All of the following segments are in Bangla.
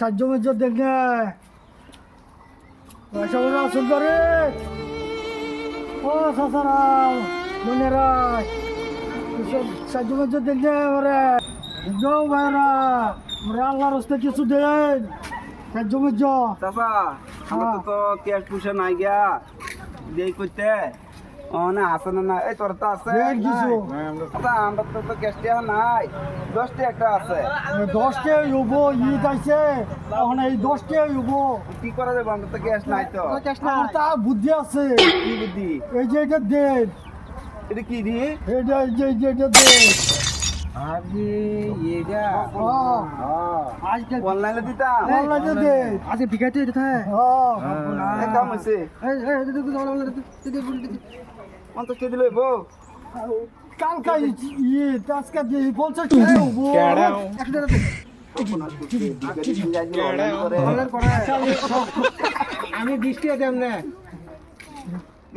সাহায্য মেজ দেখলে সুন্দরে ও সাসারাম বোনেরা সাহায্য মেজ দেখলে যাও ভাইরা আমরা আল্লাহর রাস্তায় কিছু দেন সাহায্য মেজ চাচা আমার তো ক্যাশ পয়সা নাই গিয়া দেই কইতে না আছে না এই তোর তো আছে কিছু চাচা আমরা তো ক্যাশ টিয়া নাই 10টা একটা আছে 10টা হইব ঈদ আইছে এখন এই 10টা হইব কি করা যাবে আমরা তো ক্যাশ নাই তো আমার তা বুদ্ধি আছে কি বুদ্ধি এই যে এটা দেন এটা কি দি এটা এটা দেন আরে এগা আজকে অনলাইনে দিতা অনলাইনে দেন আজকে বিঘাতে এটা হ্যাঁ এই কাম হইছে অন্ত কে দিলে বউ কালকা ঈদ আজকে যে 50 টাকা হবো আমি 20 টাকা দেব না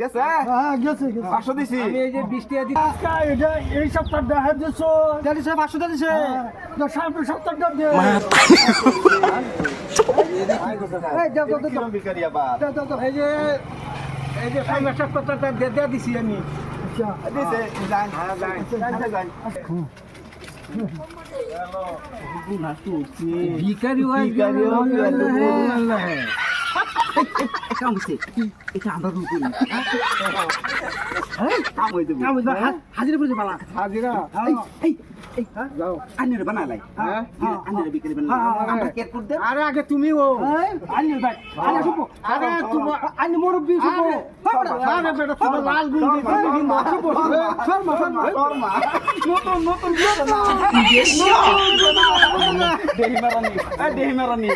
গেছে হ্যাঁ গেছে গেছে 500 দিছি আমি এই যে 20 টাকা দিই আজকে এটা এই সপ্তাহ দেখা দিছো দিছে 500 দিছে সামনে সপ্তাহটা দে এই যাও যাও কিরম ভিখারি আবার এই যে সমস্যা কথাটা দিয়ে দিছি আমি দিছে যাই যাই ভিখারি হয় কাম হইছে এটা আমরা রুল করি কাম হইতে হাজিরা বুঝে পালা হাজিরা যাও আনির বানালাই আনির বিক্রি বানালাই আমরা কেয়ার করতে আরে আগে তুমি ও আনি ভাই আরে শুভ আরে তুমি আনি মুরব্বি শুভ আরে বেটা তুমি লাল গুল দিতে কিন্তু শুভ শর্মা শর্মা নতুন দেহি মারানি